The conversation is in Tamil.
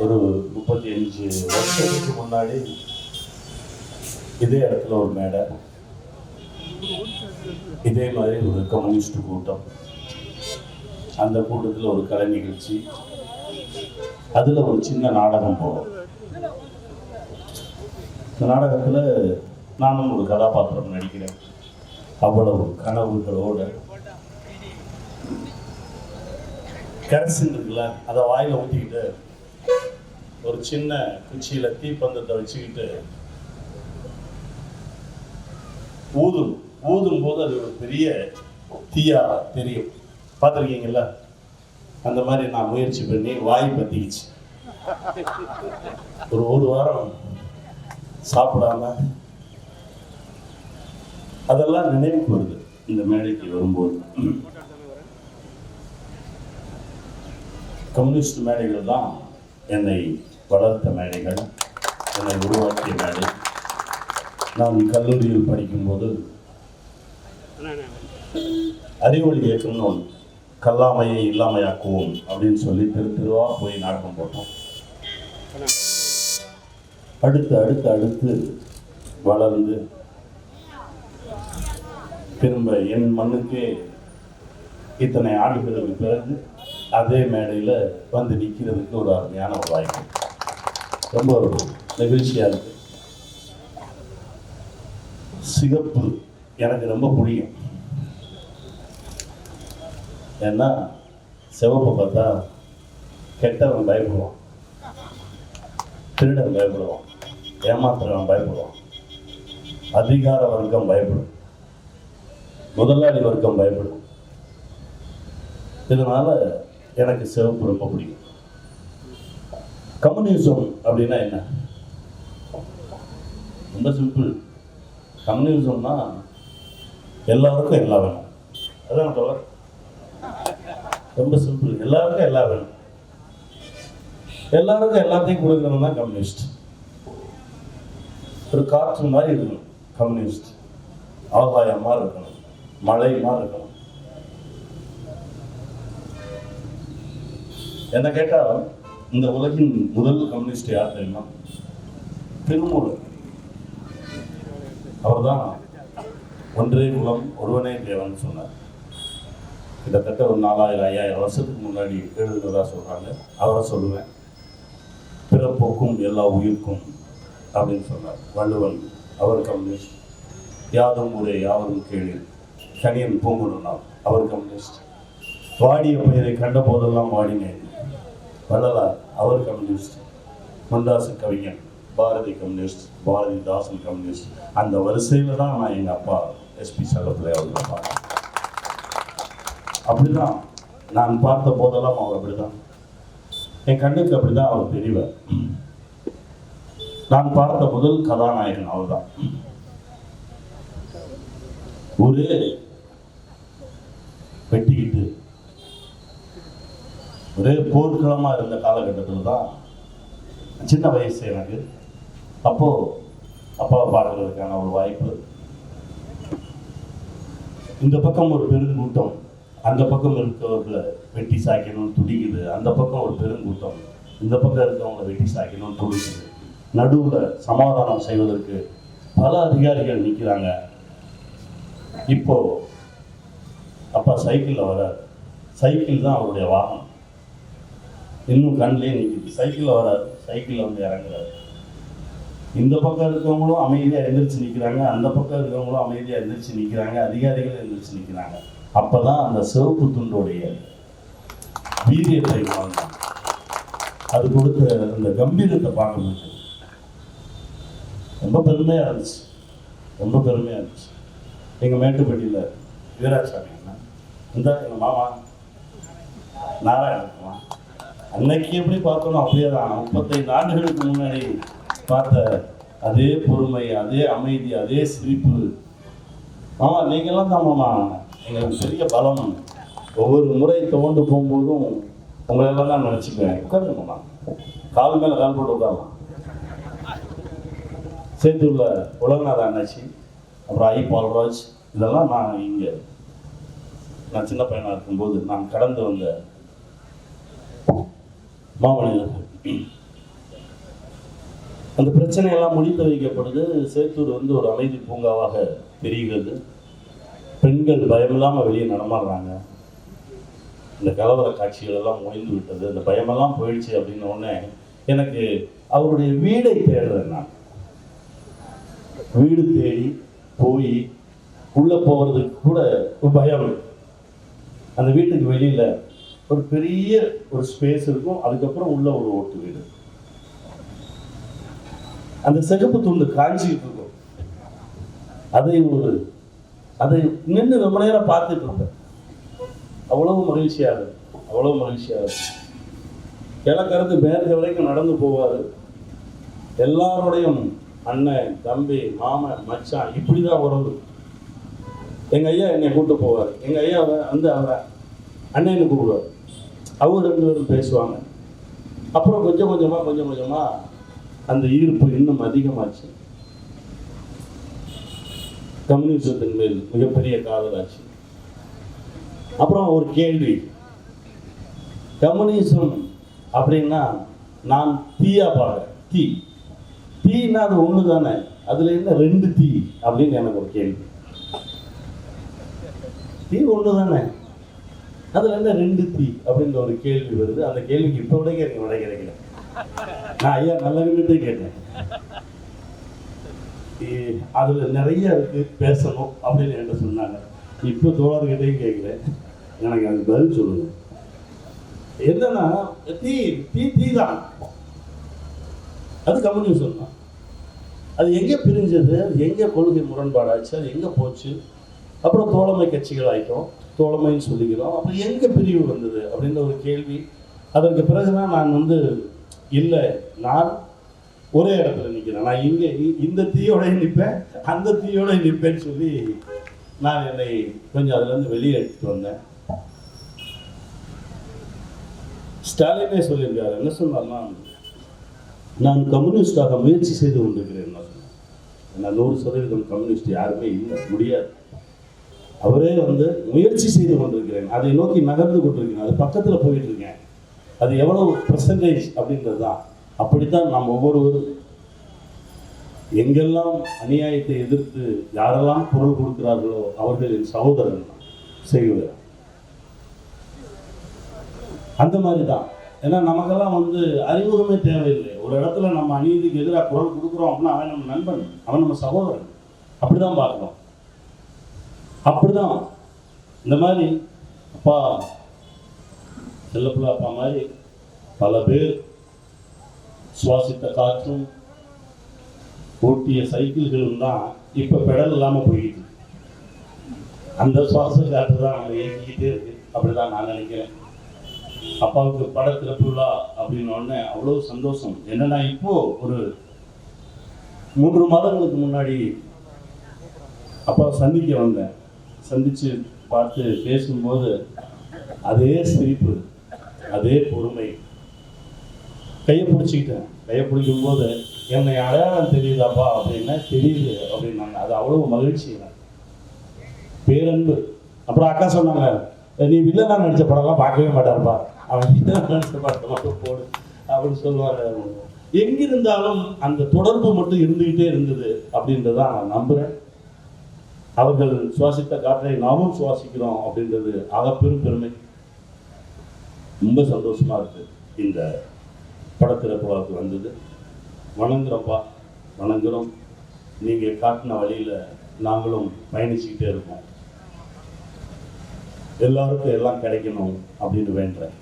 ஒரு 35 வருஷத்துக்கு முன்னாடி இதே இடத்துல ஒரு மேடை, இதே மாதிரி ஒரு கம்யூனிஸ்ட் கூட்டம், அந்த கூட்டத்தில் ஒரு கலை நிகழ்ச்சி, அதில் ஒரு சின்ன நாடகம் போகும். இந்த நாடகத்தில் நானும் ஒரு கதாபாத்திரம் நடிக்கிறேன். அவ்வளவு கனவுகளோட கரசின் இருக்குல்ல, அதை வாயில் ஊற்றிக்கிட்டு ஒரு சின்ன குச்சியில் தீப்பந்தத்தை வச்சுக்கிட்டு ஊதும் போது அது ஒரு பெரிய தீயா தெரியும். பார்த்துருக்கீங்களா? அந்த மாதிரி நான் முயற்சி பண்ணி வாய் பத்திக்கிச்சு. ஒரு வாரம் சாப்பிடாம அதெல்லாம் நினைவுக்கு வருது இந்த மேடைக்கு வரும்போது. கம்யூனிஸ்ட் மேடைகள் தான் என்னை வளர்த்த மேடைகள், என்னை உருவாக்கிய மேடை. நான் கல்லூரியில் படிக்கும்போது அறிவொளி இயக்கம்னு ஒன்று, கல்லாமையை இல்லாமையாக்குவோம் அப்படின்னு சொல்லி தெருவா போய் நாடகம் போட்டோம். அடுத்து வளர்ந்து திரும்ப என் மண்ணுக்கே இத்தனை ஆண்டுகளுக்கு பிறகு அதே மேடையில் வந்து நிற்கிறதுக்கு ஒரு அருமையான ஒரு வாய்ப்பு. ரொம்ப ஒரு நெகிழ்ச்சியாக இருக்கு. சிகப்பு எனக்கு ரொம்ப பிடிக்கும். ஏன்னா சிவப்பை பார்த்தா கெட்டவன் பயப்படுவான், திருடன் பயப்படுவான், ஏமாத்துறவன் பயப்படுவான், அதிகார வர்க்கம் பயப்படும், முதலாளி வர்க்கம் பயப்படும். இதனால எனக்கு சிவப்பு ரொம்ப பிடிக்கும். கம்யூனிசம் அப்படின்னா என்ன? ரொம்ப சிம்பிள். கம்யூனிசம்னா எல்லாருக்கும் எல்லாம் வேணும். அதான் சொல்ல, ரொம்ப சிம்பிள். எல்லாருக்கும் எல்லாம் வேணும், எல்லாருக்கும் எல்லாத்தையும் கொடுக்கணும் தான் கம்யூனிஸ்ட். ஒரு காற்று மாதிரி இருக்கணும் கம்யூனிஸ்ட், ஆகாயமா இருக்கணும், மழைமா இருக்கணும். என்ன கேட்டால் இந்த உலகின் முதல் கம்யூனிஸ்ட் யார் தெரியுமா? திருமூலர். அவர் தான் ஒன்றே குலம் ஒருவனே தேவன் சொன்னார். கிட்டத்தட்ட ஒரு 4000-5000 வருஷத்துக்கு முன்னாடி எழுதுனதா சொல்றாங்க. அவரை சொல்லுவேன். பிறப்போக்கும் எல்லா உயிர்க்கும் அப்படின்னு சொன்னார் வள்ளுவன். அவர் கம்யூனிஸ்ட். யாதும் ஊரே யாவரும் கேளு கணியன் பூங்குழனார், அவர் கம்யூனிஸ்ட். வாடிய பெயரை கண்ட போதெல்லாம் வாடினேன், வள்ளலார், அவர் கம்யூனிஸ்ட். முண்டாசு கவிஞன், பாரதி கம்யூனிஸ்ட், பாரதிதாசன் கம்யூனிஸ்ட். அந்த வரிசையில் தான் நான் எங்கள் அப்பா எஸ்பி செல்லப்பிள்ளை அவர்களை பார்த்தேன். அப்படிதான் நான் பார்த்த போதெல்லாம் அவர் அப்படிதான். என் கண்ணுக்கு அப்படிதான் அவர் தெரியவர். நான் பார்த்த முதல் கதாநாயகன் அவர் தான். ஒரே வெட்டிக்கிட்டு ஒரே போர்க்களமா இருந்த காலகட்டத்தில் தான் சின்ன வயசு எனக்கு. அப்போ அப்பாவை பார்க்கறதுக்கான ஒரு வாய்ப்பு. இந்த பக்கம் ஒரு பெருங்கூட்டம், அந்த பக்கம் இருக்கவர்களை வெட்டி சாய்க்கணும்னு துடிக்குது. அந்த பக்கம் ஒரு பெருங்கூட்டம், இந்த பக்கம் இருக்கவங்களை வெட்டி சாய்க்கணும்னு துடிக்குது. நடுவில் சமாதானம் செய்வதற்கு பல அதிகாரிகள் நிற்கிறாங்க. இப்போ அப்பா சைக்கிளில் வரார். சைக்கிள் தான் அவருடைய வாகனம். இன்னும் கண்ணிலே நிற்கிது. சைக்கிளில் வரார், சைக்கிளில் வந்து இறங்குறாரு. இந்த பக்கம் இருக்கவங்களும் அமைதியாக எந்திரிச்சு நிற்கிறாங்க, அந்த பக்கம் இருக்கவங்களும் அமைதியாக எந்திரிச்சு நிற்கிறாங்க, அதிகாரிகள் எந்திரிச்சு நிற்கிறாங்க. அப்போ தான் அந்த சிவப்பு துண்டோடைய வீரியத்தை வாழ்ந்தாங்க. அது கொடுத்த அந்த கம்பீரத்தை பார்க்க முடியும். ரொம்ப பெருமையாக இருந்துச்சு, ரொம்ப பெருமையாக இருந்துச்சு. எங்கள் மேட்டுப்பட்டியில் வீராசாமி அண்ணா, இந்த எங்கள் மாமா நாராயணகுமார், அன்னைக்கு எப்படி பார்த்தோம் அப்படியே தான் 35 ஆண்டுகளுக்கு முன்னாடி பார்த்த அதே பொறுமை, அதே அமைதி, அதே சிரிப்பு. மாமா நீங்கள்லாம் தான் மாமா எங்களுக்கு பெரிய பலம். ஒவ்வொரு முறை தோண்டு போகும்போதும் உங்களெல்லாம் தான் நினச்சிக்குவேன். உட்காருங்க மாமா, கால் மேலே கால் போட்டு உட்காரலாம். சேத்தூரில் உலகநாத அண்ணாச்சி, அப்புறம் ஐ பால்ராஜ், இதெல்லாம் நான் சின்ன பையனாக இருக்கும்போது நான் கடந்து வந்த மாமனிதர்கள். அந்த பிரச்சனையெல்லாம் முடித்து வைக்கப்படுது. சேத்தூர் வந்து ஒரு அமைதி பூங்காவாக தெரிகிறது. பெண்கள் பயமில்லாமல் வெளியே நடமாடுறாங்க. இந்த கலவர காட்சிகள் எல்லாம் ஓய்ந்து விட்டது. அந்த பயமெல்லாம் போயிடுச்சு அப்படின்ன உடனே எனக்கு அவருடைய வீடை தேடுறேன். நான் வீடு தேடி போய் உள்ளே போகிறதுக்கு கூட பயம். அந்த வீட்டுக்கு வெளியில் ஒரு பெரிய ஒரு ஸ்பேஸ் இருக்கும். அதுக்கப்புறம் உள்ள ஒரு ஓட்டு வீடு. அந்த சிகப்பு துண்டு காஞ்சிக்கிட்டு இருக்கும். அதை நின்று ரொம்ப நேரம் பார்த்துட்டு இருப்பேன். அவ்வளவு மகிழ்ச்சியாக கிழக்கறது மேற்கு வரைக்கும் நடந்து போவார். எல்லாரோடையும் அண்ணன், தம்பி, மாமன், மச்சான், இப்படிதான் உறவு. எங்கள் ஐயா என்னை கூப்பிட்டு போவார். எங்கள் ஐயா வந்து அவரை அண்ணன்னு கூப்பிடுவார். அவங்க 2 பேரும் பேசுவாங்க. அப்புறம் கொஞ்சம் கொஞ்சமாக அந்த ஈர்ப்பு இன்னும் அதிகமாச்சு. கம்யூனிசத்தின் மேல் மிகப்பெரிய காதலாச்சு. அப்புறம் ஒரு கேள்வி, கம்யூனிசம் அப்படின்னா நான் தீயா பாடுறேன். தீன்னா அது ஒன்று தானே, அதில் என்ன 2 தீ அப்படின்னு எனக்கு ஒரு கேள்வி. தீ ஒன்று தானே, அதில் என்ன 2 தீ அப்படின்ற ஒரு கேள்வி வருது. அந்த கேள்விக்கு இப்போ விட எனக்கு விட கிடைக்கல. நான் ஐயா நல்ல நிமிட்டே கேட்டேன். அதில் நிறைய இருக்கு பேசணும் அப்படின்னு என்கிட்ட சொன்னாங்க. இப்போ தோழர்கிட்டையும் கேட்குறேன், எனக்கு அதுக்கு பதில் சொல்லுங்க. என்னன்னா தீ தான், அது கம்யூனிசம் தான். அது எங்கே பிரிஞ்சது, அது எங்கே கொள்கை முரண்பாடாச்சு, அது எங்கே போச்சு? அப்புறம் தோழமை கட்சிகள் ஆகிட்டோம், தோழமைன்னு சொல்லிக்கிறோம். அப்புறம் எங்கே பிரிவு வந்தது அப்படின்ற ஒரு கேள்வி. அதற்கு பிறகுதான் நான் வந்து இல்லை, நான் ஒரே இடத்துல நிற்கிறேன். நான் இங்கே இந்த தீயோட நிற்பேன், அந்த தீயோட நிற்பேன்னு சொல்லி நான் என்னை கொஞ்சம் அதுலேருந்து வெளியே எடுத்துட்டு வந்தேன். ஸ்டாலினே சொல்லியிருக்காரு. என்ன சொன்னார்னா, நான் கம்யூனிஸ்டாக முயற்சி செய்து கொண்டிருக்கிறேன். நான் 100% கம்யூனிஸ்ட் யாருமே இல்லை, முடியாது. அவரே வந்து முயற்சி செய்து கொண்டிருக்கிறேன், அதை நோக்கி நகர்ந்து கொண்டிருக்கிறேன், அது பக்கத்தில் போயிட்டு இருக்கேன். அது எவ்வளவு பெர்சன்டேஜ் அப்படின்றது தான். அப்படித்தான் நாம் ஒவ்வொருவரும் எங்கெல்லாம் அநியாயத்தை எதிர்த்து யாரெல்லாம் குரல் கொடுக்கிறார்களோ அவர்கள் என் சகோதரன் செய்வார். அந்த மாதிரி தான். ஏன்னா நமக்கெல்லாம் வந்து அறிமுகமே தேவையில்லை. ஒரு இடத்துல நம்ம அநீதிக்கு எதிராக குரல் கொடுக்குறோம் அப்படின்னா அவன் நம்ம நண்பன், அவன் நம்ம சகோதரன், அப்படிதான் பார்க்கணும். அப்படிதான் இந்த மாதிரி அப்பா, செல்லப்புள்ள அப்பா மாதிரி பல பேர் சுவாசித்த காற்றும் ஓட்டிய சைக்கிள்களும் தான் இப்போ பெடல் இல்லாமல் போயிட்டு. அந்த சுவாச காற்று தான் அவங்க இயக்கிக்கிட்டே இருக்கு. அப்படிதான் நான் நினைக்கிறேன். அப்பாவுக்கு படத்திறப்பு விழா அப்படின்னோடனே அவ்வளோ சந்தோஷம். என்னன்னா, இப்போ ஒரு 3 மாதங்களுக்கு முன்னாடி அப்பாவை சந்திக்க வந்தேன். சந்தித்து பார்த்து பேசும்போது அதே சிரிப்பு, அதே பொறுமை. கையை பிடிச்சிக்கிட்டேன். கையை பிடிக்கும்போது என்னை அடையாளம் தெரியுதாப்பா அப்படின்னா தெரியுது அப்படின்னாங்க. அது அவ்வளோ மகிழ்ச்சி, பேரன்பு. அப்புறம் அக்கா சொன்னாங்க, நீ வில்லனா நடித்த படம்லாம் பார்க்கவே மாட்டாருப்பா, அவன் வில்லனா நடித்த படத்தை மட்டும் போடு அப்படின்னு சொல்லுவாங்க. எங்கிருந்தாலும் அந்த தொடர்பு மட்டும் இருந்துக்கிட்டே இருந்தது அப்படின்றதான் நான் நம்புகிறேன். அவர்கள் சுவாசித்த காற்றை நாமும் சுவாசிக்கிறோம் அப்படின்றது ஆகப்பெரும் பெருமை. ரொம்ப சந்தோஷமா இருக்கு இந்த படத்திறப்புக்கு வந்தது. வணங்குறோம்ப்பா, வணங்குறோம். நீங்கள் காட்டின வழியில் நாங்களும் பயணிச்சுக்கிட்டே இருக்கோம். எல்லாருக்கும் எல்லாம் கிடைக்கணும் அப்படின்னு வேண்டுறேன்.